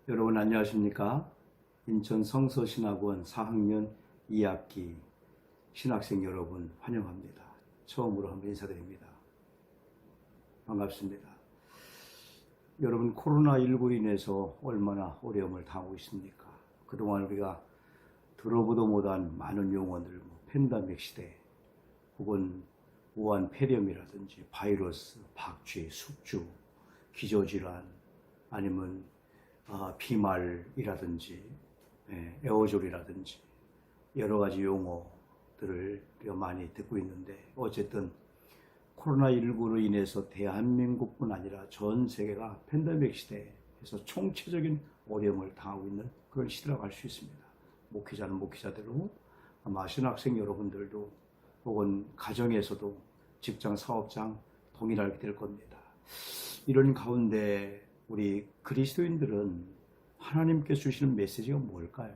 여러분 안녕하십니까? 인천 성서신학원 4학년 2학기 신학생 여러분 환영합니다. 처음으로 한번 인사드립니다. 반갑습니다. 여러분 코로나19로 인해서 얼마나 어려움을 당하고 있습니까? 그동안 우리가 들어보도 못한 많은 용어들, 팬데믹 시대 혹은 우한 폐렴이라든지 바이러스, 박쥐, 숙주, 기저질환 아니면 비말이라든지 에어졸이라든지 여러 가지 용어들을 우리가 많이 듣고 있는데 어쨌든 코로나19로 인해서 대한민국뿐 아니라 전 세계가 팬데믹 시대에서 총체적인 어려움을 당하고 있는 그런 시대라고 할 수 있습니다. 목회자는 목회자대로 아마 신학생 여러분들도 혹은 가정에서도 직장 사업장 동일하게 될 겁니다. 이런 가운데 우리 그리스도인들은 하나님께서 주시는 메시지가 뭘까요?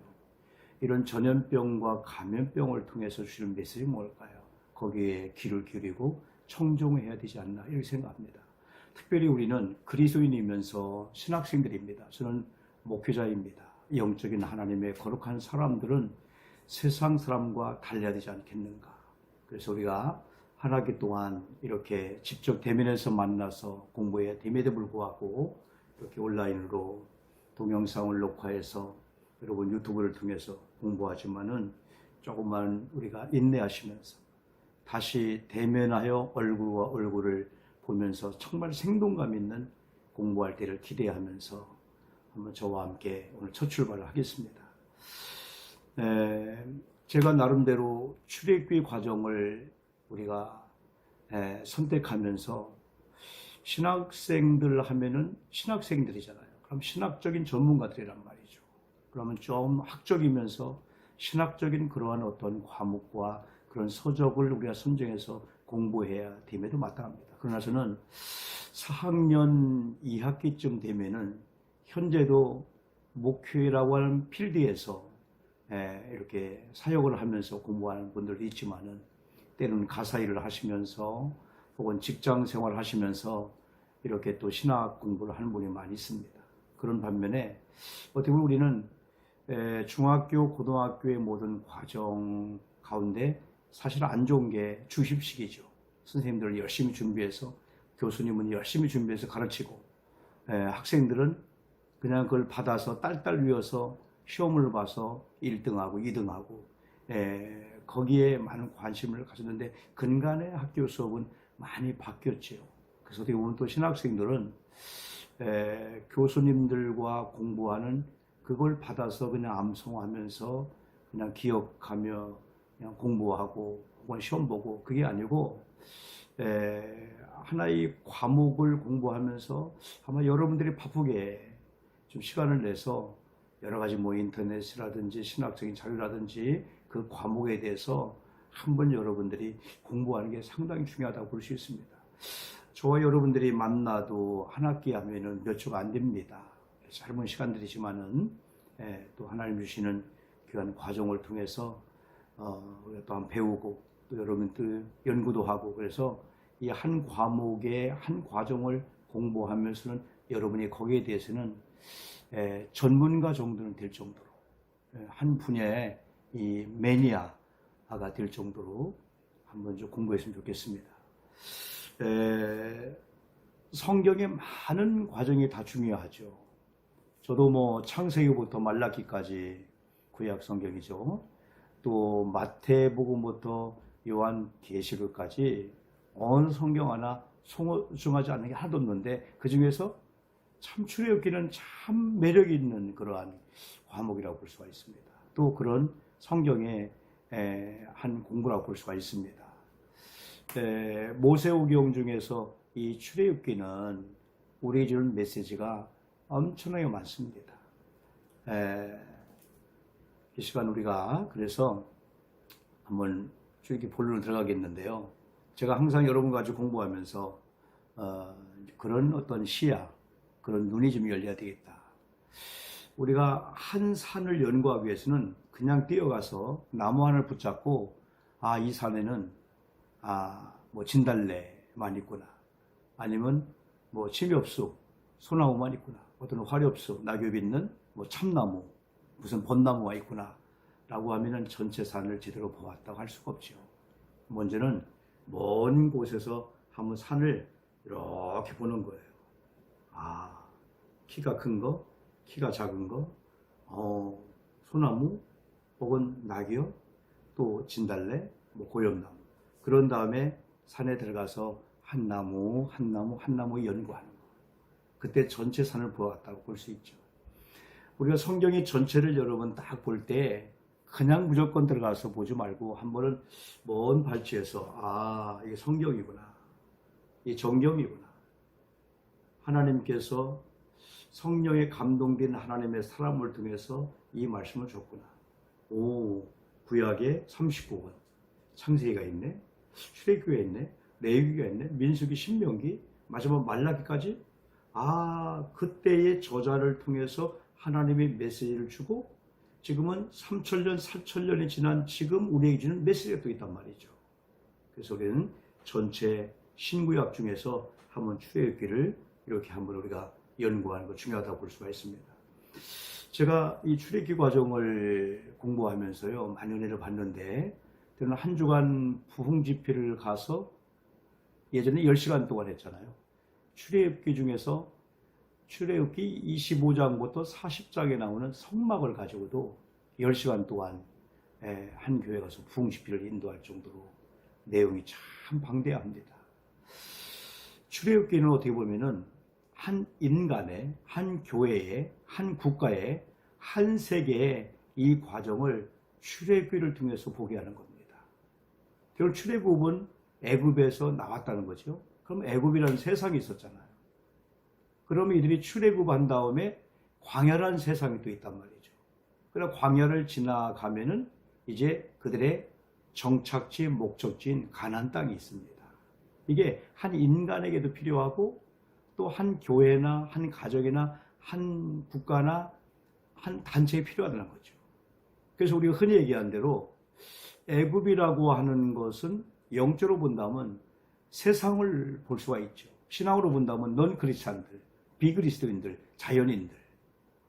이런 전염병과 감염병을 통해서 주시는 메시지가 뭘까요? 거기에 귀를 기울이고 청종해야 되지 않나 이렇게 생각합니다. 특별히 우리는 그리스도인이면서 신학생들입니다. 저는 목회자입니다. 영적인 하나님의 거룩한 사람들은 세상 사람과 달라야 되지 않겠는가. 그래서 우리가 한 학기 동안 이렇게 직접 대면에서 만나서 공부해야 됨에도 불구하고 이렇게 온라인으로 동영상을 녹화해서 여러분 유튜브를 통해서 공부하지만은 조금만 우리가 인내하시면서 다시 대면하여 얼굴과 얼굴을 보면서 정말 생동감 있는 공부할 때를 기대하면서 한번 저와 함께 오늘 첫 출발을 하겠습니다. 제가 나름대로 출애굽기 과정을 우리가 선택하면서 신학생들 하면은 신학생들이잖아요. 그럼 신학적인 전문가들이란 말이죠. 그러면 좀 학적이면서 신학적인 그러한 어떤 과목과 그런 서적을 우리가 선정해서 공부해야 됨에도 마땅합니다. 그러나 저는 4학년 2학기쯤 되면은 현재도 목회라고 하는 필드에서 이렇게 사역을 하면서 공부하는 분들도 있지만은 때로는 가사 일을 하시면서 혹은 직장 생활을 하시면서 이렇게 또 신학 공부를 하는 분이 많이 있습니다. 그런 반면에 어떻게 보면 우리는 중학교, 고등학교의 모든 과정 가운데 사실 안 좋은 게 주입식이죠. 선생님들은 열심히 준비해서 교수님은 열심히 준비해서 가르치고 학생들은 그냥 그걸 받아서 딸딸 외워서 시험을 봐서 1등하고 2등하고 거기에 많은 관심을 가졌는데 근간의 학교 수업은 많이 바뀌었지요. 그래서 어떻게 보면 또 신학생들은 교수님들과 공부하는 그걸 받아서 그냥 암송하면서 그냥 기억하며 그냥 공부하고 혹은 시험 보고 그게 아니고 하나의 과목을 공부하면서 아마 여러분들이 바쁘게 좀 시간을 내서 여러 가지 인터넷이라든지 신학적인 자료라든지 그 과목에 대해서 한번 여러분들이 공부하는 게 상당히 중요하다고 볼 수 있습니다. 저와 여러분들이 만나도 한 학기 하면은 몇 주가 안 됩니다. 짧은 시간들이지만은 또 하나님 주시는 귀한 과정을 통해서 우리가 또한 배우고 또 여러분들 연구도 하고 그래서 이 한 과목의 한 과정을 공부하면서는 여러분이 거기에 대해서는 전문가 정도는 될 정도로 한 분야의 이 매니아가 될 정도로 한번 좀 공부했으면 좋겠습니다. 성경의 많은 과정이 다 중요하죠. 저도 창세기부터 말라기까지 구약 성경이죠. 또 마태복음부터 요한계시록까지 어느 성경 하나 소중하지 않는 게 하나도 없는데 그 중에서 참 출애굽기는 참 매력 있는 그러한 과목이라고 볼 수가 있습니다. 또 그런 성경의 한 공부라고 볼 수가 있습니다. 모세오경 중에서 이 출애굽기는 우리에게 주는 메시지가 엄청나게 많습니다. 이 시간 우리가 그래서 한번 출애굽기 본론으로 들어가겠는데요. 제가 항상 여러분과 같이 공부하면서 그런 어떤 시야, 그런 눈이 좀 열려야 되겠다. 우리가 한 산을 연구하기 위해서는 그냥 뛰어가서 나무 하나를 붙잡고 이 산에는 진달래만 있구나. 아니면 침엽수, 소나무만 있구나. 어떤 화렵수, 낙엽 있는 뭐 참나무, 무슨 벚나무가 있구나 라고 하면은 전체 산을 제대로 보았다고 할 수가 없죠. 먼저는 먼 곳에서 한번 산을 이렇게 보는 거예요. 아, 키가 큰 거, 키가 작은 거, 소나무, 혹은 낙엽, 또 진달래, 뭐 고엽나무. 그런 다음에 산에 들어가서 한 나무, 한 나무, 한 나무 연구하는 거. 그때 전체 산을 보았다고 볼 수 있죠. 우리가 성경의 전체를 여러분 딱 볼 때 그냥 무조건 들어가서 보지 말고 한 번은 먼 발치에서 아, 이게 성경이구나. 이게 정경이구나. 하나님께서 성령에 감동된 하나님의 사람을 통해서 이 말씀을 줬구나. 오, 구약에 39권 창세기가 있네, 출애굽기가 있네, 레위기가 있네, 민수기, 신명기, 마지막 말라기까지. 아, 그때의 저자를 통해서 하나님의 메시지를 주고 지금은 3,000년, 4,000년이 지난 지금 우리에게 주는 메시지가 또 있단 말이죠. 그래서 우리는 전체 신구약 중에서 한번 출애굽기를 이렇게 한번 우리가 연구하는 것 중요하다고 볼 수가 있습니다. 제가 이 출애굽기 과정을 공부하면서요, 많은 은혜를 받는데, 저는 한 주간 부흥 집회를 가서 예전에 10시간 동안 했잖아요. 출애굽기 중에서 출애굽기 25장부터 40장에 나오는 성막을 가지고도 10시간 동안 한 교회 가서 부흥 집회를 인도할 정도로 내용이 참 방대합니다. 출애굽기는 어떻게 보면은 한 인간의, 한 교회의, 한 국가의, 한 세계의 이 과정을 출애굽기를 통해서 보게 하는 겁니다. 결국 출애굽은 애굽에서 나왔다는 거죠. 그럼 애굽이라는 세상이 있었잖아요. 그러면 이들이 출애굽한 다음에 광야라는 세상이 또 있단 말이죠. 그러나 광야를 지나가면은 이제 그들의 정착지, 목적지인 가나안 땅이 있습니다. 이게 한 인간에게도 필요하고 또 한 교회나 한 가정이나 한 국가나 한 단체에 필요하다는 거죠. 그래서 우리가 흔히 얘기하는 대로 애굽이라고 하는 것은 영적으로 본다면 세상을 볼 수가 있죠. 신앙으로 본다면 넌 크리스찬들, 비그리스도인들, 자연인들,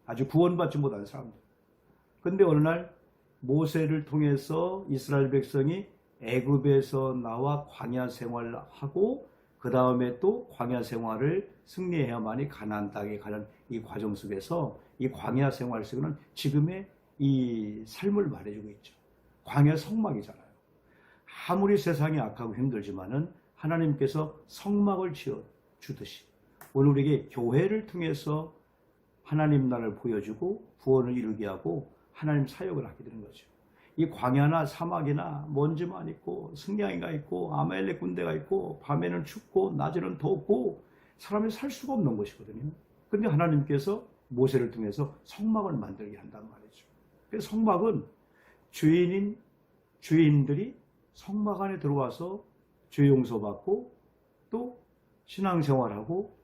아주 구원받지 못한 사람들. 그런데 어느 날 모세를 통해서 이스라엘 백성이 애굽에서 나와 광야 생활을 하고 그 다음에 또 광야 생활을 승리해야만이 가나안 땅에 가는 이 과정 속에서 이 광야 생활 속에는 지금의 이 삶을 말해주고 있죠. 광야 성막이잖아요. 아무리 세상이 악하고 힘들지만은 하나님께서 성막을 지어 주듯이 오늘 우리에게 교회를 통해서 하나님 나라를 보여주고 구원을 이루게 하고 하나님 사역을 하게 되는 거죠. 이 광야나 사막이나 먼지만 있고 승냥이가 있고 아말렉 군대가 있고 밤에는 춥고 낮에는 덥고 사람이 살 수가 없는 것이거든요. 그런데 하나님께서 모세를 통해서 성막을 만들게 한단 말이죠. 그래서 성막은 주인들이 성막 안에 들어와서 죄 용서받고 또 신앙생활하고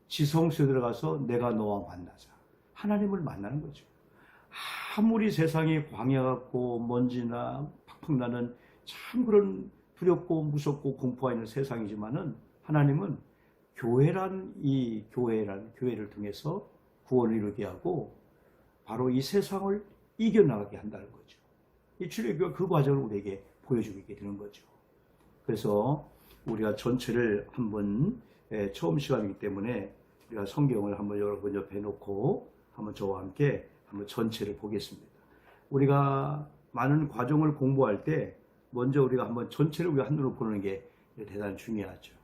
지성소에 들어가서 내가 너와 만나자. 하나님을 만나는 거죠. 아무리 세상이 광야 같고 먼지나 팍팍 나는 참 그런 두렵고 무섭고 공포가 있는 세상이지만은 하나님은 교회를 통해서 구원을 이루게 하고 바로 이 세상을 이겨나가게 한다는 거죠. 이 출애굽기가 그 과정을 우리에게 보여주고 있게 되는 거죠. 그래서 우리가 전체를 한번 처음 시간이기 때문에 우리가 성경을 한번 여러분 옆에 놓고 한번 저와 함께 한번 전체를 보겠습니다. 우리가 많은 과정을 공부할 때 먼저 우리가 한번 전체를 우리가 한눈으로 보는 게 대단히 중요하죠.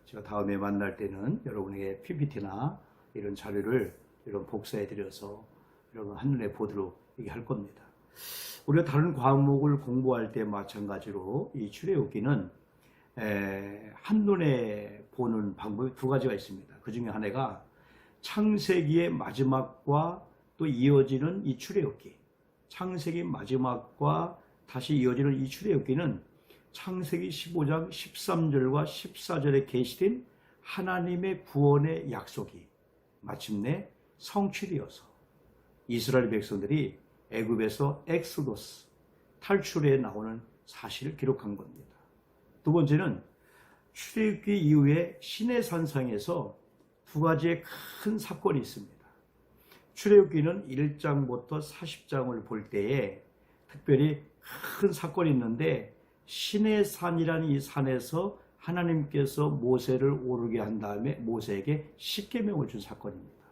제가 다음에 만날 때는 여러분에게 PPT나 이런 자료를 이런 복사해 드려서 여러분 한눈에 보도록 얘기할 겁니다. 우리가 다른 과목을 공부할 때 마찬가지로 이 출애굽기는 한눈에 보는 방법이 두 가지가 있습니다. 그 중에 하나가 창세기의 마지막과 또 이어지는 이 출애굽기. 창세기 마지막과 다시 이어지는 이 출애굽기는 창세기 15장 13절과 14절에 계시된 하나님의 구원의 약속이 마침내 성취되어서 이스라엘 백성들이 애굽에서 엑소더스 탈출에 나오는 사실을 기록한 겁니다. 두 번째는 출애굽기 이후에 시내산상에서 두 가지의 큰 사건이 있습니다. 출애굽기는 1장부터 40장을 볼 때에 특별히 큰 사건이 있는데 시내 산이라는 이 산에서 하나님께서 모세를 오르게 한 다음에 모세에게 십계명을 준 사건입니다.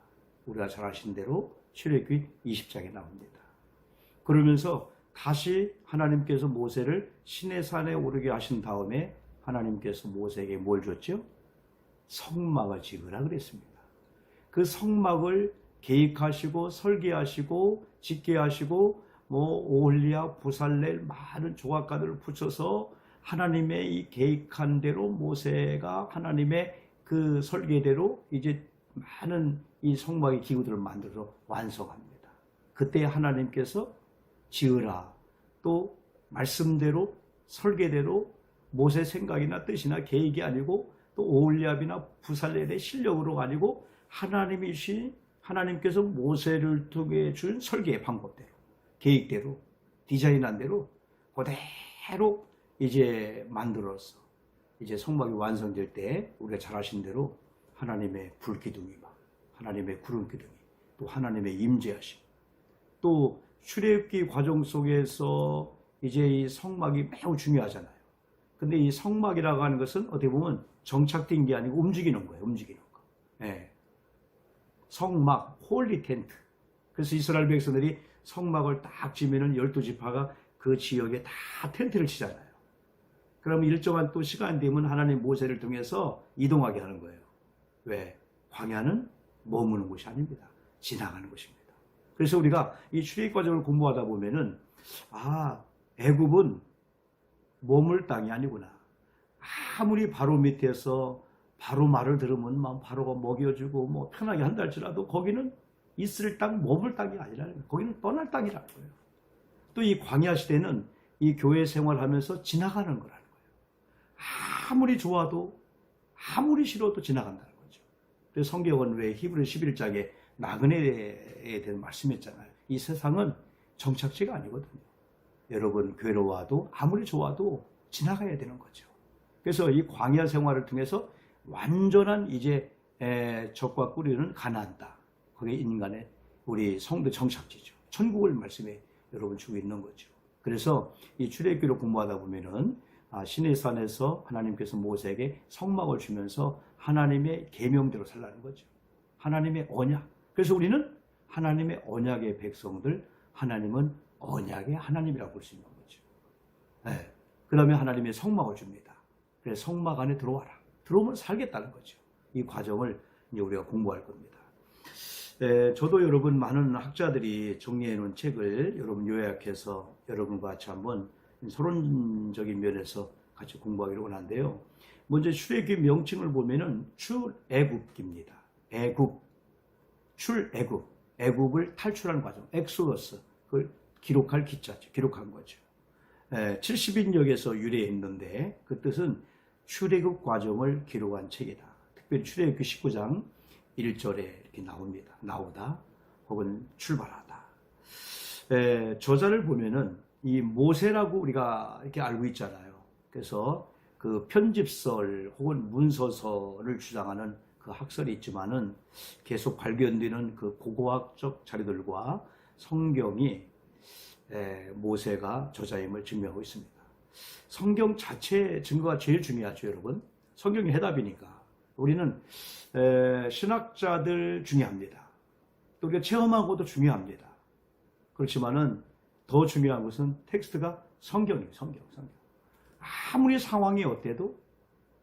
우리가 잘 아신 대로 출애굽기 20장에 나옵니다. 그러면서 다시 하나님께서 모세를 시내 산에 오르게 하신 다음에 하나님께서 모세에게 뭘 줬죠? 성막을 지으라 그랬습니다. 그 성막을 계획하시고 설계하시고 짓게 하시고 오홀리아, 부살렐 많은 조각가들을 붙여서 하나님의 이 계획한 대로 모세가 하나님의 그 설계대로 이제 많은 이 성막의 기구들을 만들어서 완성합니다. 그때 하나님께서 지으라, 또 말씀대로 설계대로 모세 생각이나 뜻이나 계획이 아니고 또 오홀리압이나 부살렐의 실력으로 아니고 하나님께서 모세를 통해 준 설계의 방법대로 계획대로 디자인한 대로 그대로 이제 만들어서 이제 성막이 완성될 때 우리가 잘 아신 대로 하나님의 불기둥이 막 하나님의 구름기둥이 또 하나님의 임재하심 또 출애굽기 과정 속에서 이제 이 성막이 매우 중요하잖아요. 근데 이 성막이라고 하는 것은 어떻게 보면 정착된 게 아니고 움직이는 거예요. 움직이는 거. 예. 성막, 홀리 텐트. 그래서 이스라엘 백성들이 성막을 딱 지면은 12지파가 그 지역에 다 텐트를 치잖아요. 그러면 일정한 또 시간 되면 하나님 모세를 통해서 이동하게 하는 거예요. 왜? 광야는 머무는 곳이 아닙니다. 지나가는 곳입니다. 그래서 우리가 이 출애굽 과정을 공부하다 보면은 애굽은 머물 땅이 아니구나. 아무리 바로 밑에서 바로 말을 들으면 바로가 먹여주고 편하게 한다 할지라도 거기는 있을 땅, 머물 땅이 아니라는 거예요. 거기는 떠날 땅이라는 거예요. 또 이 광야 시대는 이 교회 생활하면서 지나가는 거라는 거예요. 아무리 좋아도 아무리 싫어도 지나간다는 거죠. 그래서 성경은 왜 히브리 11장에 나그네에 대한 말씀했잖아요. 이 세상은 정착지가 아니거든요. 여러분 괴로워도 아무리 좋아도 지나가야 되는 거죠. 그래서 이 광야 생활을 통해서 완전한 이제 적과 꿀이는 가나안 땅. 그게 인간의 우리 성도 정착지죠. 천국을 말씀에 여러분 주고 있는 거죠. 그래서 이 출애굽기를 공부하다 보면은 시내산에서 하나님께서 모세에게 성막을 주면서 하나님의 계명대로 살라는 거죠. 하나님의 언약. 그래서 우리는 하나님의 언약의 백성들, 하나님은 언약의 하나님이라고 볼 수 있는 거죠. 네. 그 다음에 하나님의 성막을 줍니다. 그래서 성막 안에 들어와라. 들어오면 살겠다는 거죠. 이 과정을 이제 우리가 공부할 겁니다. 저도 여러분 많은 학자들이 정리해 놓은 책을 여러분 요약해서 여러분과 같이 한번 서론적인 면에서 같이 공부하기로 원하는데요. 먼저 출애굽 명칭을 보면은 출애굽기입니다. 애굽, 출애굽, 애굽을 탈출하는 과정, 엑소더스, 그걸 기록할 기자죠. 기록한 거죠. 70인역에서 유래했는데 그 뜻은 출애굽 과정을 기록한 책이다. 특별히 출애굽기 19장 1절에 이렇게 나옵니다. 나오다 혹은 출발하다. 저자를 보면은 이 모세라고 우리가 이렇게 알고 있잖아요. 그래서 그 편집설 혹은 문서설을 주장하는 그 학설이 있지만은 계속 발견되는 그 고고학적 자료들과 성경이 모세가 저자임을 증명하고 있습니다. 성경 자체의 증거가 제일 중요하죠, 여러분. 성경이 해답이니까. 우리는 신학자들 중요합니다. 또 우리가 체험하고도 중요합니다. 그렇지만은 더 중요한 것은 텍스트가 성경이에요. 성경. 아무리 상황이 어때도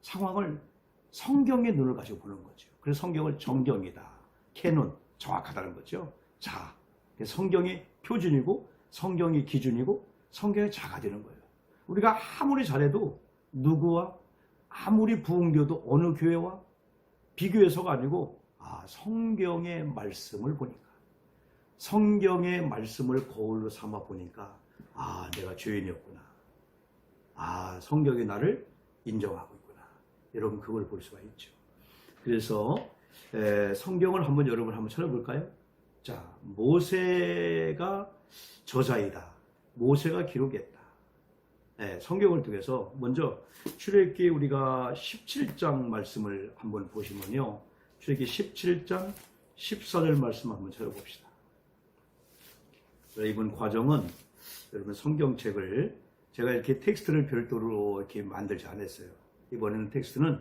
상황을 성경의 눈을 가지고 보는 거죠. 그래서 성경을 정경이다. 캐논, 정확하다는 거죠. 자, 성경이 표준이고 성경이 기준이고 성경의 자가 되는 거예요. 우리가 아무리 잘해도 누구와 아무리 부흥되어도 어느 교회와 비교해서가 아니고 성경의 말씀을 보니까 성경의 말씀을 거울로 삼아 보니까 내가 죄인이었구나. 성경이 나를 인정하고 있구나. 여러분 그걸 볼 수가 있죠. 그래서 성경을 여러분 한번 찾아볼까요? 자, 모세가 저자이다. 모세가 기록했다. 성경을 통해서 먼저 출애굽기 우리가 17장 말씀을 한번 보시면요. 출애굽기 17장 14절 말씀 한번 찾아봅시다. 이번 과정은 여러분 성경책을 제가 이렇게 텍스트를 별도로 이렇게 만들지 않았어요. 이번에는 텍스트는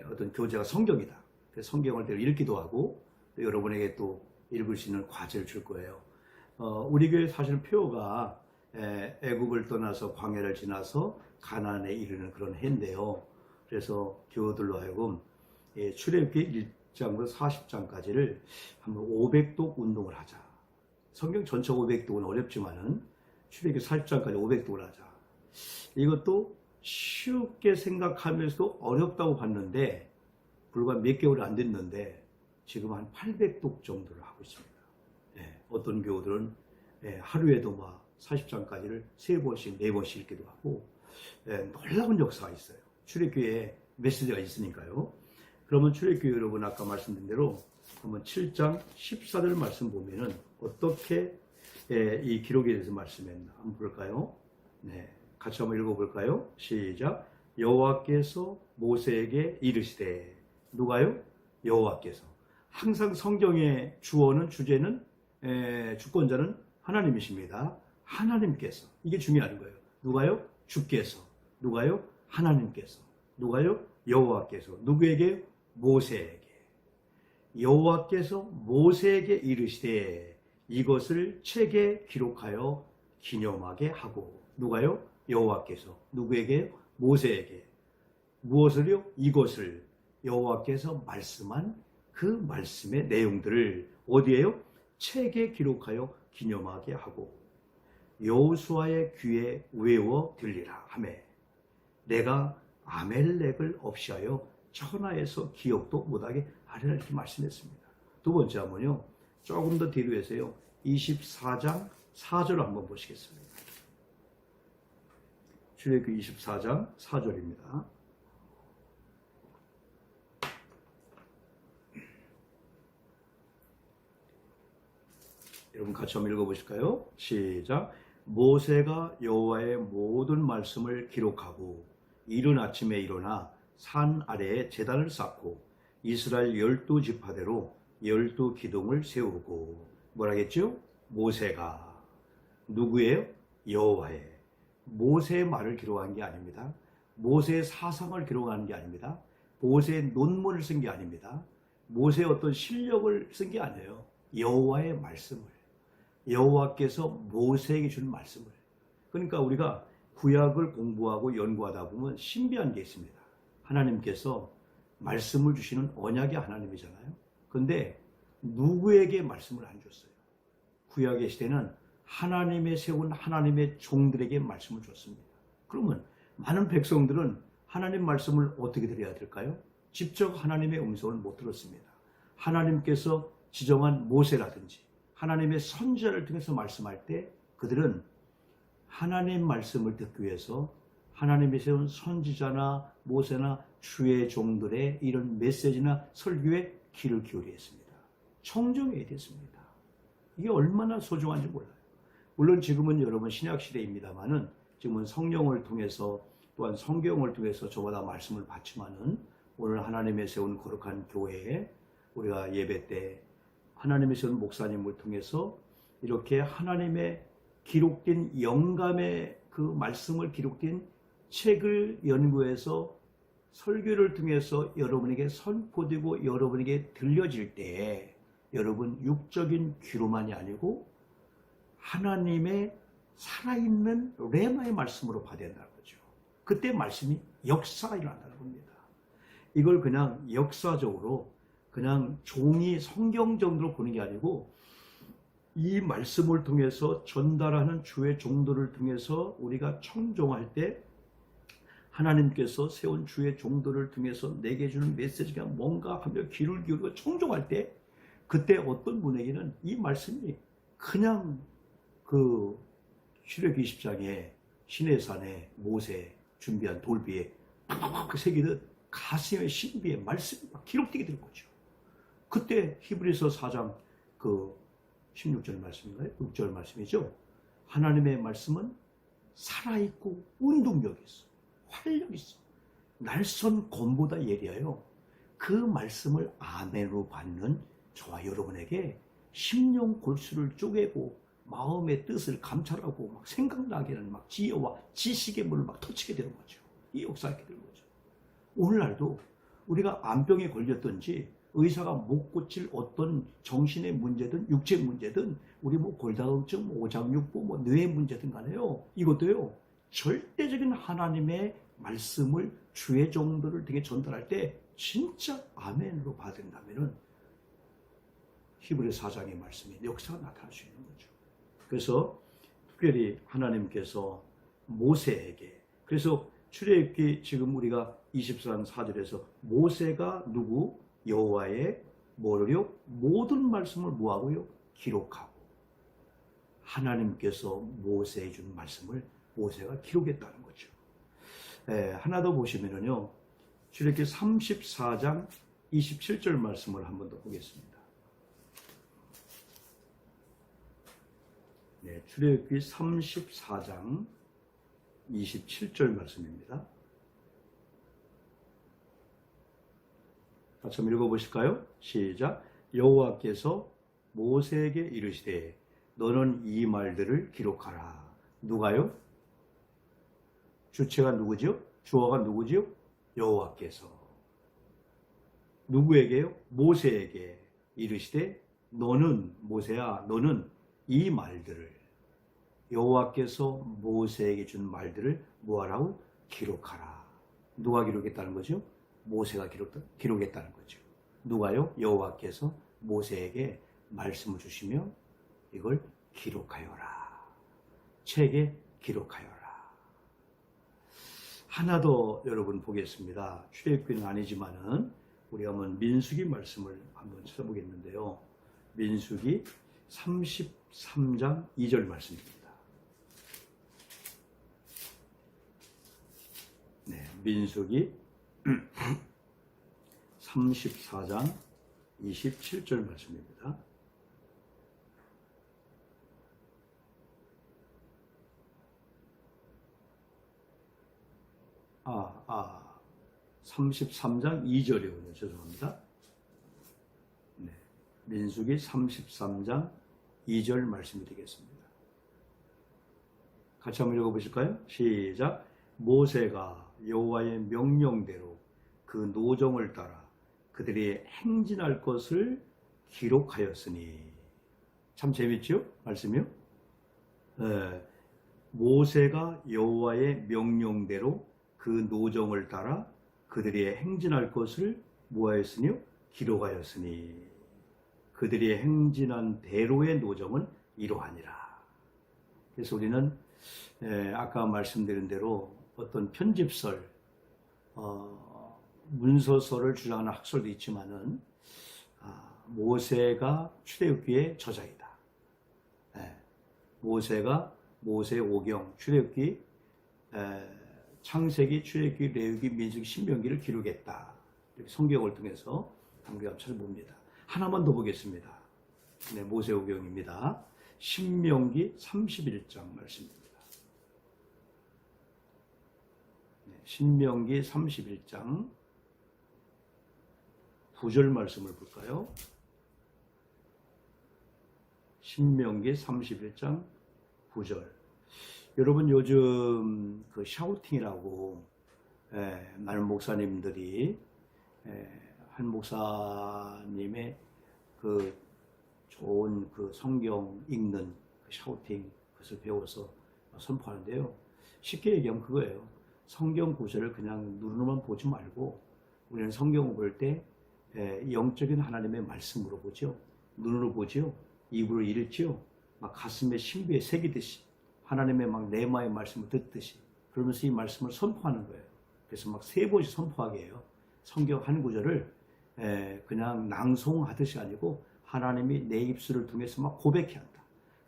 어떤 교재가 성경이다. 그래서 성경을 내가 읽기도 하고 또 여러분에게 또 읽을 수 있는 과제를 줄 거예요. 우리 교회 사실은 표어가 애굽을 떠나서 광야를 지나서 가나안에 이르는 그런 해인데요. 그래서 교우들로 하여금 출애굽기 1장부터 40장까지를 한번 500독 운동을 하자. 성경 전체 500독은 어렵지만은 출애굽기 40장까지 500독을 하자. 이것도 쉽게 생각하면서도 어렵다고 봤는데 불과 몇 개월이 안 됐는데 지금 한 800독 정도를 하고 있습니다. 어떤 교우들은 하루에도 막 40장까지를 3번씩 4번씩 읽기도 하고 놀라운 역사가 있어요. 출애굽기에 메시지가 있으니까요. 그러면 출애굽기 여러분 아까 말씀드린 대로 한번 7장 14절 말씀 보면은 어떻게 이 기록에 대해서 말씀했나 한번 볼까요? 네, 같이 한번 읽어볼까요? 시작. 여호와께서 모세에게 이르시되. 누가요? 여호와께서. 항상 성경의 주어는 주제는 주권자는 하나님이십니다. 하나님께서. 이게 중요한 거예요. 누가요? 주께서. 누가요? 하나님께서. 누가요? 여호와께서. 누구에게? 모세에게. 여호와께서 모세에게 이르시되 이것을 책에 기록하여 기념하게 하고. 누가요? 여호와께서. 누구에게? 모세에게. 무엇을요? 이것을 여호와께서 말씀한 그 말씀의 내용들을 어디에요? 책에 기록하여 기념하게 하고 여호수아의 귀에 외워 들리라 하매 내가 아멜렉을 없이하여 천하에서 기억도 못하게 하리라 이렇게 말씀했습니다. 두 번째 한번요. 조금 더 뒤로 해서요. 24장 4절 한번 보시겠습니다. 출애굽기 24장 4절입니다. 여러분 같이 한번 읽어보실까요? 시작. 모세가 여호와의 모든 말씀을 기록하고 이른 아침에 일어나 산 아래에 제단을 쌓고 이스라엘 12지파대로 12기둥을 세우고 뭐라겠죠? 모세가 누구예요? 여호와의. 모세의 말을 기록한 게 아닙니다. 모세의 사상을 기록한 게 아닙니다. 모세의 논문을 쓴 게 아닙니다. 모세의 어떤 실력을 쓴 게 아니에요. 여호와의 말씀을. 여호와께서 모세에게 준 말씀을. 그러니까 우리가 구약을 공부하고 연구하다 보면 신비한 게 있습니다. 하나님께서 말씀을 주시는 언약의 하나님이잖아요. 그런데 누구에게 말씀을 안 줬어요? 구약의 시대는 하나님의 세운 하나님의 종들에게 말씀을 줬습니다. 그러면 많은 백성들은 하나님 말씀을 어떻게 들어야 될까요? 직접 하나님의 음성을 못 들었습니다. 하나님께서 지정한 모세라든지 하나님의 선지자를 통해서 말씀할 때 그들은 하나님 말씀을 듣기 위해서 하나님이 세운 선지자나 모세나 주의 종들의 이런 메시지나 설교에 귀를 기울여야 했습니다. 청정해야 됐습니다. 이게 얼마나 소중한지 몰라요. 물론 지금은 여러분 신약시대입니다만은 지금은 성령을 통해서 또한 성경을 통해서 저보다 말씀을 받지만은 오늘 하나님의 세운 거룩한 교회에 우리가 예배 때 하나님의 세운 목사님을 통해서 이렇게 하나님의 기록된 영감의 그 말씀을 기록된 책을 연구해서 설교를 통해서 여러분에게 선포되고 여러분에게 들려질 때 여러분 육적인 귀로만이 아니고 하나님의 살아있는 레마의 말씀으로 받아야 한다는 거죠. 그때 말씀이 역사가 일어난다는 겁니다. 이걸 그냥 역사적으로 그냥 종이 성경 정도로 보는 게 아니고 이 말씀을 통해서 전달하는 주의 종들을 통해서 우리가 청종할 때 하나님께서 세운 주의 종들을 통해서 내게 주는 메시지가 뭔가 하며 귀를 기울이고 청종할 때 그때 어떤 분에게는 이 말씀이 그냥 그 출애굽기 20장에 시내산에 모세 준비한 돌비에 팍팍팍 새기듯 가슴의 신비의 말씀이 막 기록되게 될 거죠. 그때 히브리서 4장 그 16절 말씀인가요? 6절 말씀이죠. 하나님의 말씀은 살아있고 운동력이 있어. 활력이 있어. 날선 검보다 예리하여 그 말씀을 아멘으로 받는 저와 여러분에게 심령 골수를 쪼개고 마음의 뜻을 감찰하고 막 생각나게 하는 막 지혜와 지식의 문을 막 터치게 되는 거죠. 이 역사하게 되는 거죠. 오늘날도 우리가 암병에 걸렸든지 의사가 못 고칠 어떤 정신의 문제든 육체 문제든 우리 뭐 골다공증, 오장육부, 뭐 뇌의 문제든 간에요. 이것도요. 절대적인 하나님의 말씀을 주의 종들을 등에 전달할 때 진짜 아멘으로 받은다면은 히브리 4장의 말씀이 역사가 나타날 수 있는 거죠. 그래서 특별히 하나님께서 모세에게, 그래서 출애굽기 지금 우리가 24장 4절에서 모세가 누구? 여호와의 뭐를요? 모든 말씀을 뭐하고요? 기록하고, 하나님께서 모세에 준 말씀을 모세가 기록했다는 거죠. 하나 더 보시면은요, 출애굽기 34장 27절 말씀을 한 번 더 보겠습니다. 네, 출애굽기 34장 27절 말씀입니다. 같이 한번 읽어보실까요? 시작. 여호와께서 모세에게 이르시되 너는 이 말들을 기록하라. 누가요? 주체가 누구죠? 주어가 누구죠? 여호와께서. 누구에게요? 모세에게 이르시되 너는, 모세야, 너는 이 말들을, 여호와께서 모세에게 준 말들을 뭐하라고? 기록하라. 누가 기록했다는 거죠? 모세가 기록했다는 거죠. 누가요? 여호와께서 모세에게 말씀을 주시며 이걸 기록하여라. 책에 기록하여라. 하나 더 여러분 보겠습니다. 출애굽기는 아니지만은 우리가 한번 민수기 말씀을 한번 찾아보겠는데요. 민수기 33장 2절 말씀입니다. 네, 민수기 34장 27절 말씀입니다. 33장 2절이군요. 죄송합니다. 네, 민수기 33장 2절 말씀이 되겠습니다. 같이 한번 읽어보실까요? 시작. 모세가 여호와의 명령대로 그 노정을 따라 그들이 행진할 것을 기록하였으니. 참 재밌죠? 말씀이요? 모세가 여호와의 명령대로 그 노정을 따라 그들이 행진할 것을 뭐하였으니요? 기록하였으니 그들이 행진한 대로의 노정은 이러하니라. 그래서 우리는 아까 말씀드린 대로 어떤 편집설, 문서설을 주장하는 학설도 있지만은 모세가 출애굽기의 저자이다. 모세가 모세오경, 출애굽기, 창세기, 출애굽기, 레위기, 민수기, 신명기를 기록했다. 이렇게 성경을 통해서 우리가 찾아봅니다. 하나만 더 보겠습니다. 네, 모세오경입니다. 신명기 31장 말씀입니다. 네, 신명기 31장 9절 말씀을 볼까요? 신명기 31장 9절. 여러분 요즘 그 샤우팅이라고 많은 목사님들이 한 목사님의 그 좋은 그 성경 읽는 그 샤우팅 그것을 배워서 선포하는데요. 쉽게 얘기하면 그거예요. 성경 구절을 그냥 눈으로만 보지 말고 우리는 성경을 볼 때 영적인 하나님의 말씀으로 보죠. 눈으로 보죠. 입으로 읽죠. 막 가슴에 신비에 새기듯이 하나님의 막 레마의 말씀을 듣듯이 그러면서 이 말씀을 선포하는 거예요. 그래서 막 세 번씩 선포하게 해요. 성경 한 구절을 그냥 낭송하듯이 아니고 하나님이 내 입술을 통해서 막 고백해야 한다.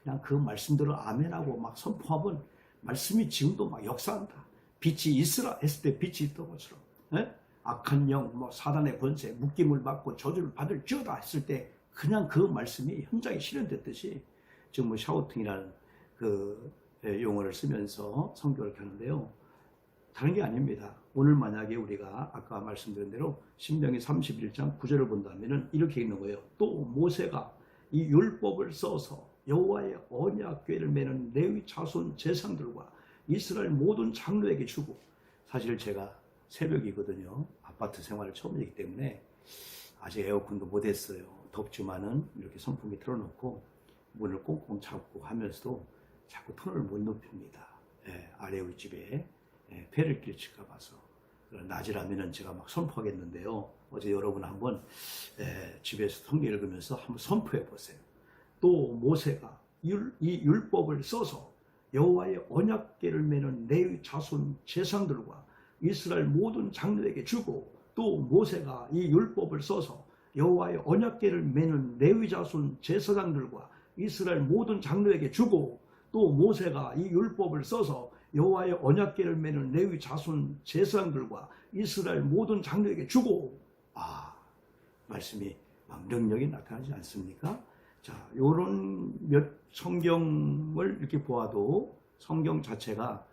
그냥 그 말씀대로 아멘하고 막 선포하면 말씀이 지금도 막 역사한다. 빛이 있으라 했을 때 빛이 있던 것처럼 악한 영, 뭐 사단의 권세, 묶임을 받고 저주를 받을 지어다 했을 때 그냥 그 말씀이 현장에 실현됐듯이 지금 뭐 샤우팅이라는 그 용어를 쓰면서 성경을 켜는데요. 다른 게 아닙니다. 오늘 만약에 우리가 아까 말씀드린 대로 신명기 31장 9절을 본다면 이렇게 읽는 거예요. 또 모세가 이 율법을 써서 여호와의 언약궤를 매는 레위 자손 제사장들과 이스라엘 모든 장로에게 주고. 사실 제가 새벽이거든요. 아파트 생활을 처음이기 때문에 아직 에어컨도 못했어요. 덥지만은 이렇게 선풍기 틀어놓고 문을 꽁꽁 잡고 하면서도 자꾸 톤을 못 높입니다. 아래 우리 집에 폐를 끼칠까 봐서. 낮이라면은 제가 막 선포하겠는데요. 어제 여러분 한번 집에서 성경 읽으면서 한번 선포해 보세요. 또 모세가 이 율법을 써서 여호와의 언약궤를 매는 레위 자손 제사장들과 이스라엘 모든 장로에게 주고, 또 모세가 이 율법을 써서 여호와의 언약궤를 매는 레위 자손 제사장들과 이스라엘 모든 장로에게 주고, 또 모세가 이 율법을 써서 여호와의 언약궤를 매는 레위 자손 제사장들과 이스라엘 모든 장로에게 주고. 말씀이 막 능력이 나타나지 않습니까? 자, 요런 몇 성경을 이렇게 보아도 성경 자체가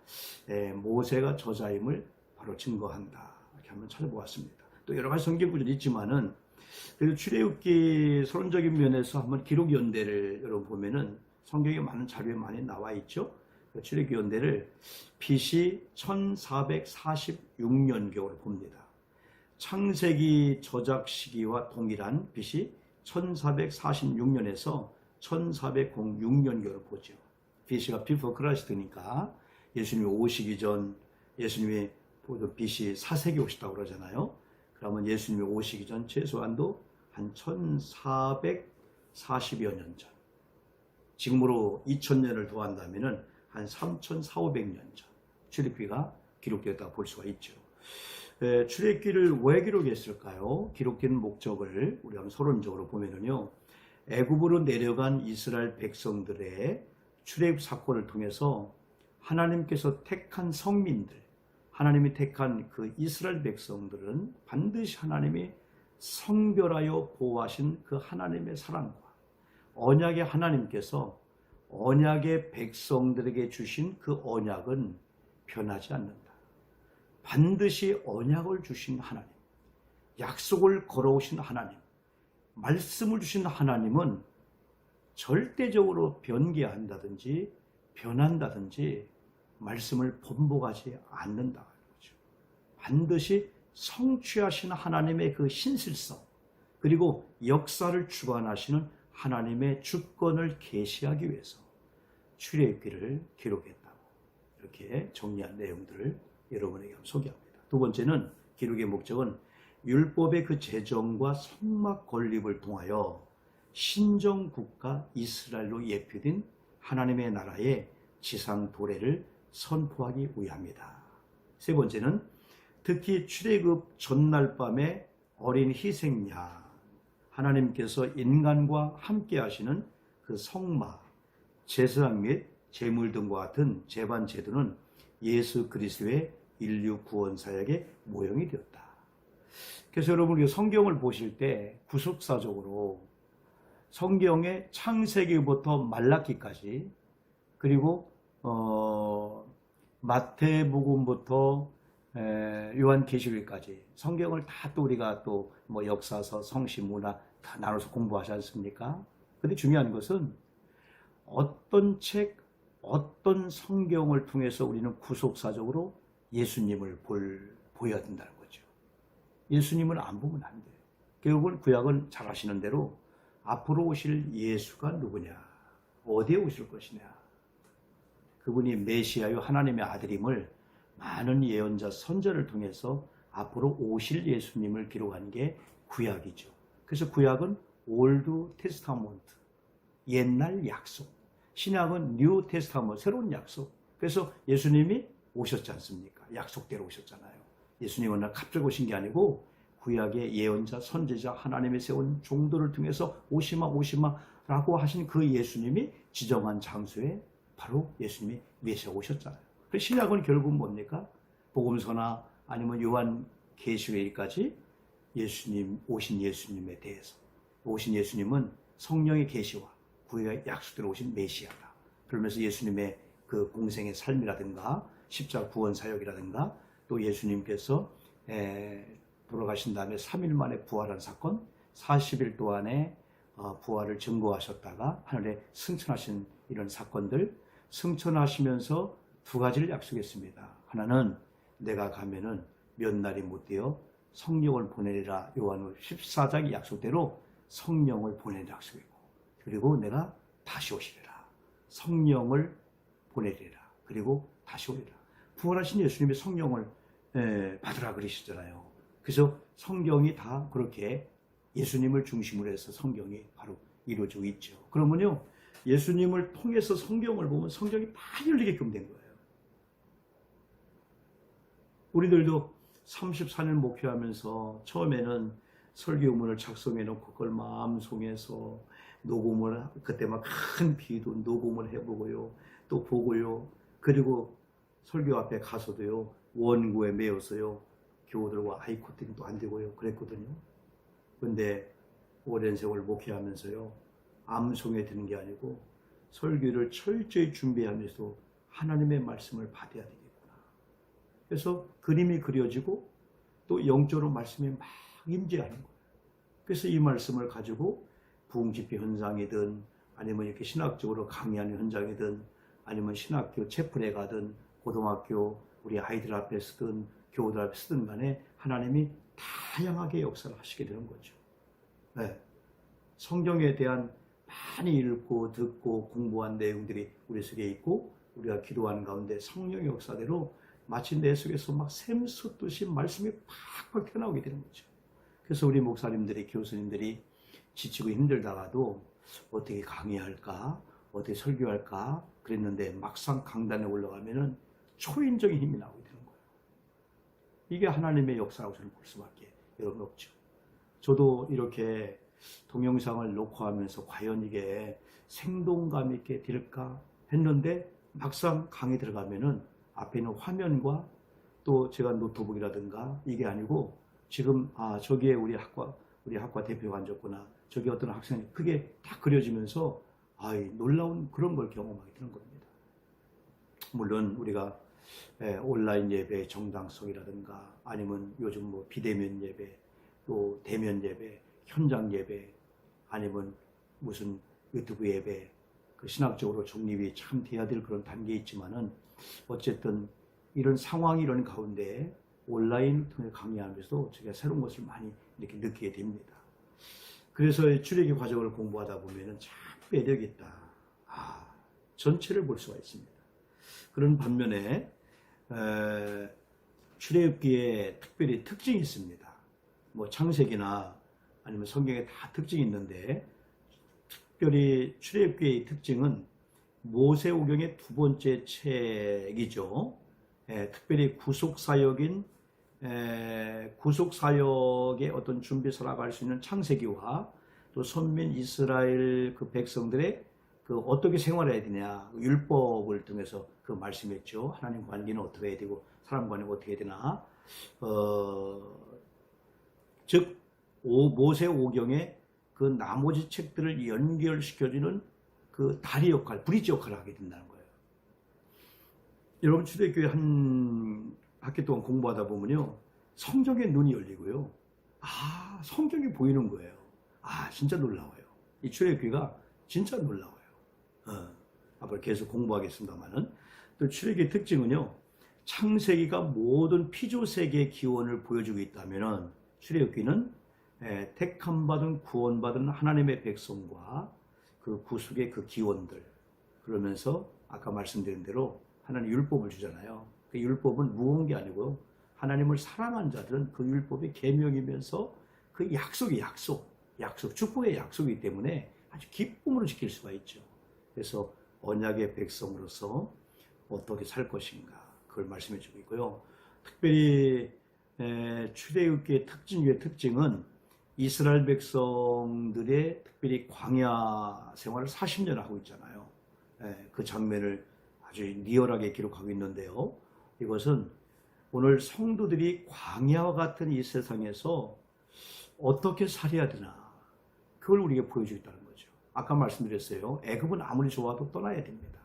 모세가 저자임을 바로 증거한다. 이렇게 한번 찾아보았습니다. 또 여러 가지 성경 구절이 있지만은, 그래도 출애굽기 서론적인 면에서 한번 기록 연대를 여러분 보면은 성경에 많은 자료에 많이 나와 있죠. 출애굽기 연대를 BC 1446년경으로 봅니다. 창세기 저작 시기와 동일한 BC 1446년에서 1406년경을 보죠. BC가 Before Christ니까 예수님이 오시기 전, 예수님이 BC 4세기 오셨다고 그러잖아요. 그러면 예수님이 오시기 전 최소한도 한 1440여 년 전. 지금으로 2000년을 더한다면 한 3400~500년 전 출애굽기가 기록되었다고 볼 수가 있죠. 출애굽기를 왜 기록했을까요? 기록된 목적을 우리 한번 서론적으로 보면은요, 애굽으로 내려간 이스라엘 백성들의 출애굽 사건을 통해서 하나님께서 택한 성민들, 하나님이 택한 그 이스라엘 백성들은 반드시 하나님이 성별하여 보호하신 그 하나님의 사랑과 언약의 하나님께서 언약의 백성들에게 주신 그 언약은 변하지 않는다. 반드시 언약을 주신 하나님, 약속을 걸어오신 하나님, 말씀을 주신 하나님은 절대적으로 변개한다든지 변한다든지 말씀을 번복하지 않는다. 반드시 성취하신 하나님의 그 신실성, 그리고 역사를 주관하시는 하나님의 주권을 계시하기 위해서 출애굽기를 기록했다고, 이렇게 정리한 내용들을 여러분에게 소개합니다. 두 번째는, 기록의 목적은 율법의 그 제정과 성막 건립을 통하여 신정국가 이스라엘로 예표된 하나님의 나라의 지상 도래를 선포하기 위함이다. 세 번째는, 특히 출애굽 전날 밤에 어린 희생양, 하나님께서 인간과 함께 하시는 그 성막, 제사장 및 제물 등과 같은 제반 제도는 예수 그리스도의 인류 구원 사역의 모형이 되었다. 그래서 여러분, 성경을 보실 때 구속사적으로 성경의 창세기부터 말라기까지, 그리고 마태복음부터 요한계시록까지 성경을 다 또 우리가 또 뭐 역사서, 성시, 문화 다 나눠서 공부하지 않습니까? 근데 중요한 것은 어떤 책, 어떤 성경을 통해서 우리는 구속사적으로 예수님을 보여야 된다는 거죠. 예수님을 안 보면 안 돼요. 결국은 구약은 잘 아시는 대로 앞으로 오실 예수가 누구냐, 어디에 오실 것이냐, 그분이 메시아요 하나님의 아들임을 많은 예언자 선자를 통해서 앞으로 오실 예수님을 기록한 게 구약이죠. 그래서 구약은 올드 테스타먼트, 옛날 약속, 신약은 뉴 테스타먼트, 새로운 약속. 그래서 예수님이 오셨지 않습니까? 약속대로 오셨잖아요. 예수님은 갑자기 오신 게 아니고 구약의 예언자 선지자 하나님의 세운 종들을 통해서 오시마 라고 하신 그 예수님이 지정한 장소에 바로 예수님이 메시아 오셨잖아요. 그 신약은 결국 뭡니까? 복음서나 아니면 요한계시록까지 예수님, 오신 예수님에 대해서, 오신 예수님은 성령의 계시와 구약의 약속대로 오신 메시아다. 그러면서 예수님의 그 공생의 삶이라든가 십자가 구원 사역이라든가, 또 예수님께서 돌아가신 다음에 3일 만에 부활한 사건, 40일 동안에 부활을 증거하셨다가 하늘에 승천하신 이런 사건들, 승천하시면서 두 가지를 약속했습니다. 하나는 내가 가면은 몇 날이 못 되어 성령을 보내리라. 요한복음 14장의 약속대로 성령을 보내는 약속이고, 그리고 내가 다시 오시리라. 성령을 보내리라. 그리고 다시 오리라. 부활하신 예수님이 성령을 받으라 그러시잖아요. 그래서 성경이 다 그렇게 예수님을 중심으로 해서 성경이 바로 이루어지고 있죠. 그러면요, 예수님을 통해서 성경을 보면 성경이 다 열리게끔 된 거예요. 우리들도 34년 목회하면서 처음에는 설교문을 작성해 놓고 그걸 마음속에서 녹음을, 그때 막 큰 비도 녹음을 해보고요, 또 보고요, 그리고 설교 앞에 가서도요, 원고에 메어서요, 교우들과 아이 코팅도 안 되고요, 그랬거든요. 근데 오랜 세월 목회하면서요, 암송에 드는 게 아니고 설교를 철저히 준비하면서 하나님의 말씀을 받아야 되겠구나. 그래서 그림이 그려지고 또 영적으로 말씀이 막 임재하는 거예요. 그래서 이 말씀을 가지고 부흥집회 현장이든 아니면 이렇게 신학적으로 강의하는 현장이든 아니면 신학교 채플에 가든 고등학교 우리 아이들 앞에 쓰든 교우들 앞에 쓰든 간에 하나님이 다양하게 역사를 하시게 되는 거죠. 네. 성경에 대한 많이 읽고 듣고 공부한 내용들이 우리 속에 있고 우리가 기도하는 가운데 성령의 역사대로 마치 내 속에서 막 샘솟듯이 말씀이 팍팍 튀어나오게 되는 거죠. 그래서 우리 목사님들이, 교수님들이 지치고 힘들다가도 어떻게 강의할까, 어떻게 설교할까 그랬는데 막상 강단에 올라가면은 초인적인 힘이 나오게 되는 거예요. 이게 하나님의 역사라고 저는 볼 수밖에 여러분 없죠. 저도 이렇게 동영상을 녹화하면서 과연 이게 생동감 있게 될까 했는데 막상 강의 들어가면은 앞에 있는 화면과 또 제가 노트북이라든가 이게 아니고 지금 저기에 우리 학과 대표가 앉았구나, 저기 어떤 학생이 그게 딱 그려지면서 놀라운 그런 걸 경험하게 되는 겁니다. 물론 우리가 온라인 예배의 정당성이라든가 아니면 요즘 뭐 비대면 예배, 또 대면 예배, 현장 예배, 아니면 무슨 유튜브 예배, 그 신학적으로 중립이 참 돼야 될 그런 단계에 있지만은 어쨌든 이런 상황이 이런 가운데 온라인을 통해 강의하면서도 제가 새로운 것을 많이 이렇게 느끼게 됩니다. 그래서 출애굽 과정을 공부하다 보면은 참 매력이 있다. 전체를 볼 수가 있습니다. 그런 반면에 출애굽기에 특별히 특징이 있습니다. 뭐 창세기나 아니면 성경에 다 특징이 있는데 특별히 출애굽기의 특징은 모세오경의 두 번째 책이죠. 특별히 구속사역의 어떤 준비 살아갈 수 있는 창세기와 또 선민 이스라엘 그 백성들의 그 어떻게 생활해야 되냐, 율법을 통해서 그 말씀했죠. 하나님 관계는 어떻게 해야 되고 사람 관계는 어떻게 해야 되나. 즉 모세오경의 그 나머지 책들을 연결시켜주는 그 다리 역할, 브리지 역할을 하게 된다는 거예요. 여러분 출애굽기 한 학기 동안 공부하다 보면요, 성경의 눈이 열리고요, 성경이 보이는 거예요. 진짜 놀라워요. 이 출애굽기가 진짜 놀라워요. 앞으로 계속 공부하겠습니다만은, 또 출애굽기의 특징은요, 창세기가 모든 피조세계의 기원을 보여주고 있다면은 출애굽기는 택함 받은 구원받은 하나님의 백성과 그 구속의 그 기원들, 그러면서 아까 말씀드린 대로 하나님 율법을 주잖아요. 그 율법은 무거운 게 아니고요, 하나님을 사랑한 자들은 그 율법의 계명이면서 그 약속이 축복의 약속이기 때문에 아주 기쁨으로 지킬 수가 있죠. 그래서 언약의 백성으로서 어떻게 살 것인가 그걸 말씀해 주고 있고요. 특별히 출애굽기의 특징은 이스라엘 백성들의 특별히 광야 생활을 40년 하고 있잖아요. 그 장면을 아주 리얼하게 기록하고 있는데요. 이것은 오늘 성도들이 광야와 같은 이 세상에서 어떻게 살아야 되나, 그걸 우리에게 보여주고 있다는 거죠. 아까 말씀드렸어요. 애굽은 아무리 좋아도 떠나야 됩니다.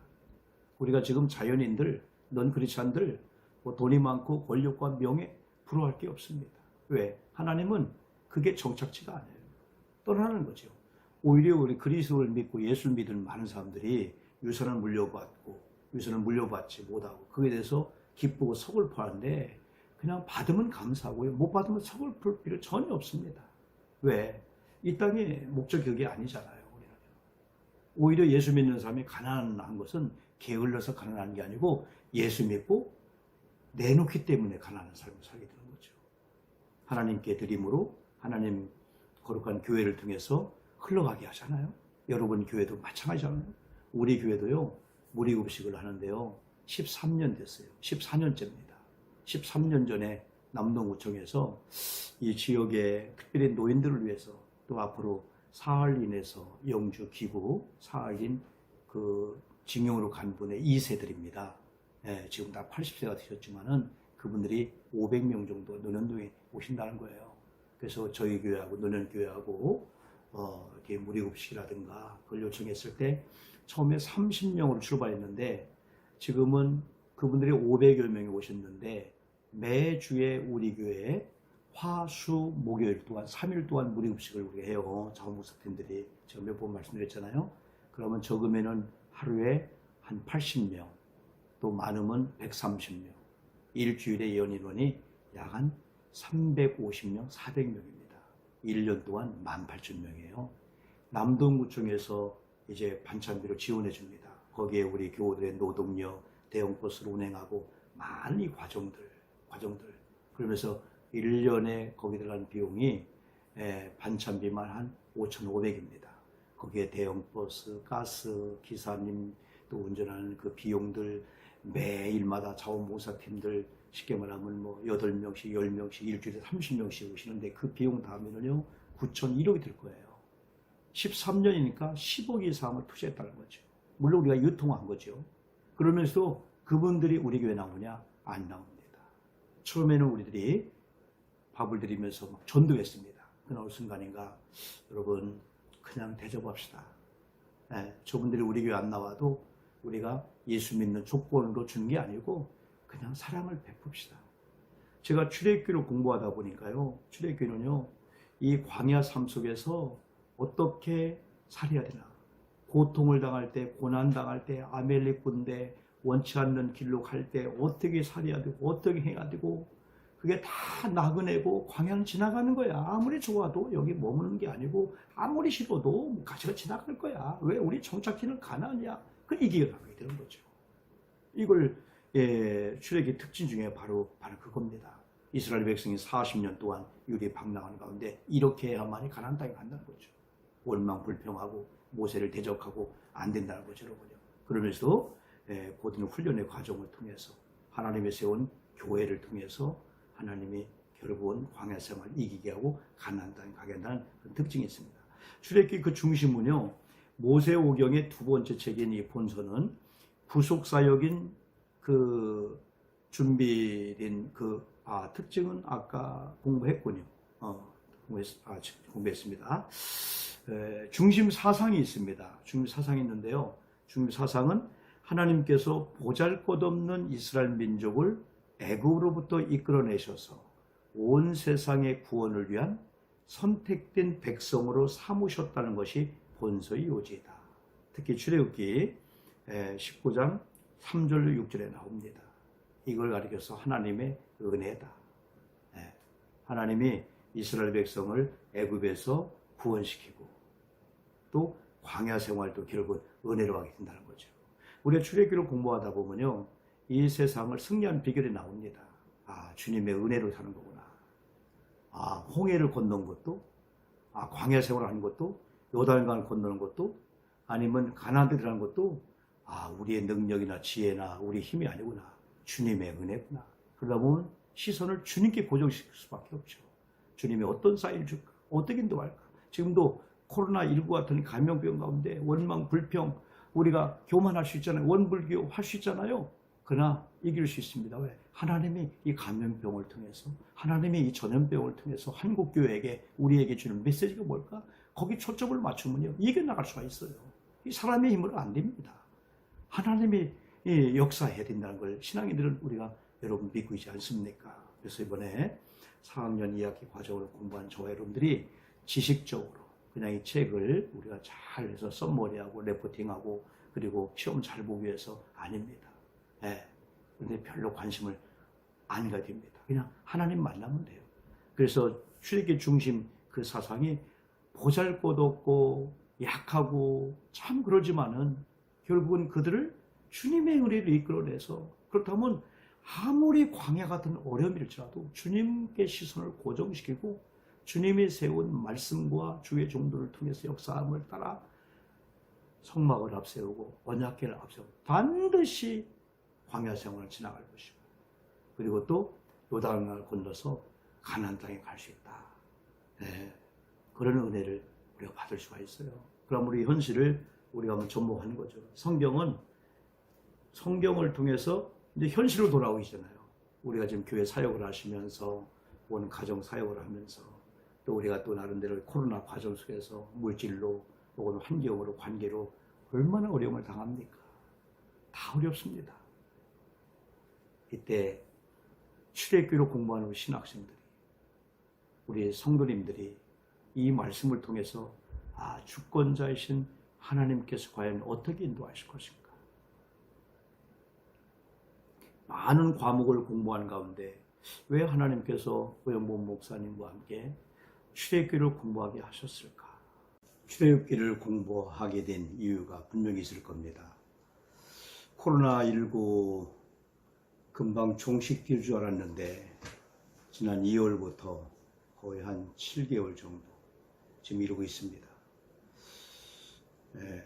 우리가 지금 자연인들, 넌 크리스찬들, 뭐 돈이 많고 권력과 명예 부러워할 게 없습니다. 왜? 하나님은 그게 정착지가 아니에요. 떠나는 거죠. 오히려 우리 그리스도를 믿고 예수를 믿는 많은 사람들이 유산을 물려받지 못하고 그에 대해서 기쁘고 서글퍼하는데 그냥 받으면 감사하고요. 못 받으면 서글플 필요 전혀 없습니다. 왜? 이 땅의 목적이 그게 아니잖아요. 오히려 예수 믿는 사람이 가난한 것은 게을러서 가난한 게 아니고 예수 믿고 내놓기 때문에 가난한 삶을 살게 되는 거죠. 하나님께 드림으로 하나님 거룩한 교회를 통해서 흘러가게 하잖아요. 여러분 교회도 마찬가지잖아요. 우리 교회도요, 무리급식을 하는데요, 13년 됐어요. 14년째입니다. 13년 전에 남동구청에서 이 지역의 특별히 노인들을 위해서 또 앞으로 사할린에서 영주 기구 사할린 그 징용으로 간 분의 2세들입니다. 예, 지금 다 80세가 되셨지만은 그분들이 500명 정도 노년동에 오신다는 거예요. 그래서 저희 교회하고 노년교회하고 이렇게 무리급식이라든가 그걸 요청했을 때 처음에 30명으로 출발했는데 지금은 그분들이 500여 명이 오셨는데 매주에 우리 교회에 화수 목요일 동안 3일 동안 무리급식을 우리가 해요. 자원목사팀들이 제가 몇 번 말씀드렸잖아요. 그러면 적으면은 하루에 한 80명 또 많으면 130명 일주일에 연인원이 약 한 350명 400명입니다 1년 동안 18,000명이에요 남동구청에서 이제 반찬비를 지원해 줍니다. 거기에 우리 교우들의 노동력 대형버스를 운행하고 많은 과정들 그러면서 1년에 거기 들어간 비용이 반찬비만 한 5,500입니다. 거기에 대형버스, 가스, 기사님 또 운전하는 그 비용들 매일마다 자원봉사팀들 쉽게 말하면 뭐 8명씩 10명씩 일주일에 30명씩 오시는데 그 비용 다 하면은요 9,100억이 될 거예요. 13년이니까 10억 이상을 투자했다는 거죠. 물론 우리가 유통한 거죠. 그러면서 그분들이 우리 교회 나오냐? 안 나옵니다. 처음에는 우리들이 밥을 드리면서 막 전도했습니다. 그날 어느 순간인가 여러분 그냥 대접합시다. 저분들이 우리 교회 안 나와도 우리가 예수 믿는 조건으로 주는 게 아니고 그냥 사랑을 베풉시다. 제가 출애굽기를 공부하다 보니까요. 출애굽기는요. 이 광야 삶 속에서 어떻게 살아야 되나. 고통을 당할 때, 고난 당할 때, 아멜렉 군대 원치 않는 길로 갈 때 어떻게 살아야 되고 어떻게 해야 되고 그게 다 나그네고 광야는 지나가는 거야. 아무리 좋아도 여기 머무는 게 아니고 아무리 싫어도 가시가 지나갈 거야. 왜 우리 정착지는 가나안이야. 그 이겨나가게 되는 거죠. 이걸 출애굽기 특징 중에 바로 그겁니다. 이스라엘 백성이 40년 동안 유리방랑하는 가운데 이렇게 해야만이 가나안 땅에 간다는 거죠. 원망불평하고 모세를 대적하고 안 된다는 거죠, 여러분요. 그러면서도 고등 훈련의 과정을 통해서 하나님의 세운 교회를 통해서 하나님이 결국은 광야 생활을 이기게 하고 가나안 땅에 가게 한다는 그런 특징이 있습니다. 출애굽기 그 중심은요. 모세오경의 두 번째 책인 이 본서는 구속사역인 그 준비된 그 특징은 아까 공부했군요. 공부했습니다. 중심 사상이 있습니다. 중심 사상이 있는데요. 중심 사상은 하나님께서 보잘것없는 이스라엘 민족을 애굽으로부터 이끌어내셔서 온 세상의 구원을 위한 선택된 백성으로 삼으셨다는 것이 본서의 요지이다. 특히 출애굽기 19장 3절 6절에 나옵니다. 이걸 가리켜서 하나님의 은혜다. 하나님이 이스라엘 백성을 애굽에서 구원시키고 또 광야 생활도 결국 은혜로 하게 된다는 거죠. 우리가 출애굽기를 공부하다 보면요. 이 세상을 승리한 비결이 나옵니다. 주님의 은혜로 사는 거구나. 홍해를 건넌 것도 광야 생활을 하는 것도 요단강을 건너는 것도 아니면 가나안 땅에 들어가는 것도 우리의 능력이나 지혜나 우리 힘이 아니구나. 주님의 은혜구나. 그러다 보면 시선을 주님께 고정시킬 수밖에 없죠. 주님이 어떤 사인을 줄까? 어떻게 인도할까? 지금도 코로나19 같은 감염병 가운데 원망, 불평 우리가 교만할 수 있잖아요. 원불교 할 수 있잖아요. 그러나 이길 수 있습니다. 왜? 하나님이 이 감염병을 통해서 하나님이 이 전염병을 통해서 한국교회에게 우리에게 주는 메시지가 뭘까? 거기 초점을 맞추면요. 이겨나갈 수가 있어요. 이 사람의 힘으로 안 됩니다. 하나님이 역사해야 된다는 걸 신앙인들은 우리가 여러분 믿고 있지 않습니까? 그래서 이번에 4학년 2학기 과정을 공부한 저와 여러분들이 지식적으로 그냥 이 책을 우리가 잘 해서 썸머리하고 레포팅하고 그리고 시험 잘 보기 위해서 아닙니다. 예. 근데 별로 관심을 안 가집니다. 그냥 하나님 만나면 돼요. 그래서 출애굽기 중심 그 사상이 보잘것없고 약하고 참 그러지만은 결국은 그들을 주님의 은혜를 이끌어내서 그렇다면 아무리 광야 같은 어려움일지라도 주님께 시선을 고정시키고 주님이 세운 말씀과 주의 종도를 통해서 역사함을 따라 성막을 앞세우고 언약궤를 앞세우고 반드시 광야 생활을 지나갈 것이고 그리고 또 요단강을 건너서 가나안 땅에 갈 수 있다. 네. 그런 은혜를 우리가 받을 수가 있어요. 그럼 우리 현실을 우리가 한번 접목하는 거죠. 성경은 성경을 통해서 이제 현실로 돌아오시잖아요. 우리가 지금 교회 사역을 하시면서 온 가정 사역을 하면서 또 우리가 또 나름대로 코로나 과정 속에서 물질로 혹은 환경으로 관계로 얼마나 어려움을 당합니까? 다 어렵습니다. 이때 출애굽기로 공부하는 우리 신학생들이 우리 성도님들이 이 말씀을 통해서 주권자이신 하나님께서 과연 어떻게 인도하실 것인가? 많은 과목을 공부하는 가운데 왜 하나님께서 오영범 목사님과 함께 출애굽기를 공부하게 하셨을까? 출애굽기를 공부하게 된 이유가 분명히 있을 겁니다. 코로나19 금방 종식될 줄 알았는데 지난 2월부터 거의 한 7개월 정도 지금 이루고 있습니다. 네.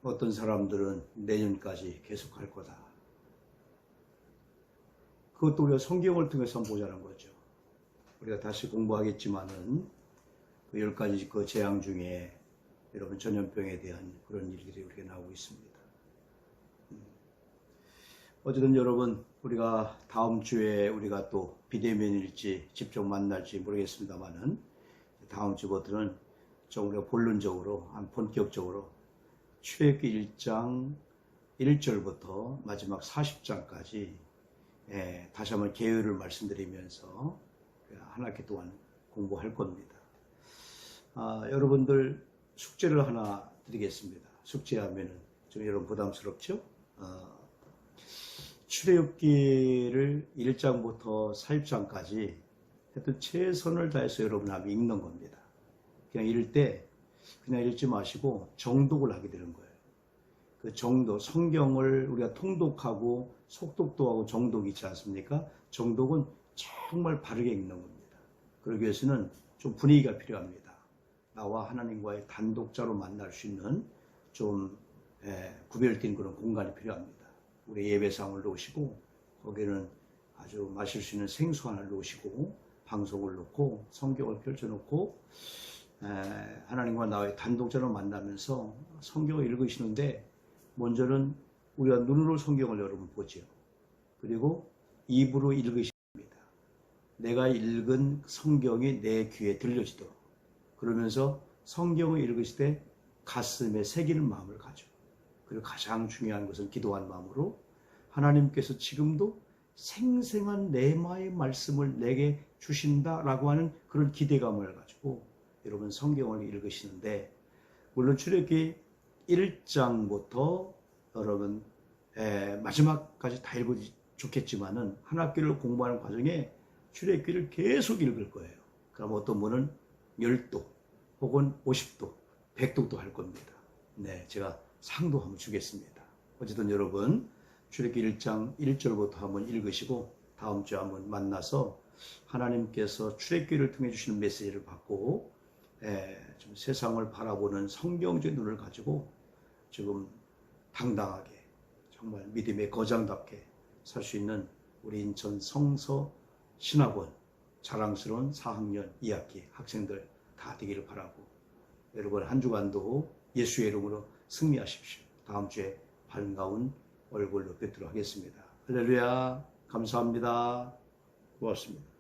어떤 사람들은 내년까지 계속 할 거다. 그것도 우리가 성경을 통해서 한번 보자는 거죠. 우리가 다시 공부하겠지만은 그 10가지 그 재앙 중에 여러분 전염병에 대한 그런 일들이 우리가 나오고 있습니다. 어쨌든 여러분 우리가 다음 주에 우리가 또 비대면일지 직접 만날지 모르겠습니다만은 다음 주부터는 좀 우리가 본론적으로 본격적으로 출애굽기 1장 1절부터 마지막 40장까지 다시 한번 계율을 말씀드리면서 한 학기 동안 공부할 겁니다. 여러분들 숙제를 하나 드리겠습니다. 숙제하면은 좀 여러분 부담스럽죠? 출애굽기를 1장부터 40장까지 하여튼 최선을 다해서 여러분 하면 읽는 겁니다. 그냥 읽을 때 그냥 읽지 마시고 정독을 하게 되는 거예요. 그 정독, 성경을 우리가 통독하고 속독도 하고 정독이 있지 않습니까? 정독은 정말 바르게 읽는 겁니다. 그러기 위해서는 좀 분위기가 필요합니다. 나와 하나님과의 단독자로 만날 수 있는 좀 구별된 그런 공간이 필요합니다. 우리 예배상을 놓으시고 거기는 아주 마실 수 있는 생수 하나를 놓으시고 방송을 놓고 성경을 펼쳐놓고 하나님과 나의 단독자로 만나면서 성경을 읽으시는데 먼저는 우리가 눈으로 성경을 여러분 보죠. 그리고 입으로 읽으십니다. 내가 읽은 성경이 내 귀에 들려지도록 그러면서 성경을 읽으실 때 가슴에 새기는 마음을 가지고 그리고 가장 중요한 것은 기도한 마음으로 하나님께서 지금도 생생한 레마의 말씀을 내게 주신다라고 하는 그런 기대감을 가지고 여러분 성경을 읽으시는데 물론 출애굽기 1장부터 여러분 마지막까지 다 읽어도 좋겠지만은 한 학기를 공부하는 과정에 출애굽기를 계속 읽을 거예요. 그럼 어떤 분은 10독 혹은 50독, 100독도 할 겁니다. 네, 제가 상도 한번 주겠습니다. 어쨌든 여러분 출애굽기 1장 1절부터 한번 읽으시고 다음 주에 한번 만나서 하나님께서 출애굽기를 통해 주시는 메시지를 받고 좀 세상을 바라보는 성경적인 눈을 가지고 지금 당당하게 정말 믿음의 거장답게 살 수 있는 우리 인천 성서 신학원 자랑스러운 4학년 2학기 학생들 다 되기를 바라고 여러분 한 주간도 예수의 이름으로 승리하십시오. 다음 주에 반가운 얼굴로 뵙도록 하겠습니다. 할렐루야. 감사합니다. 고맙습니다.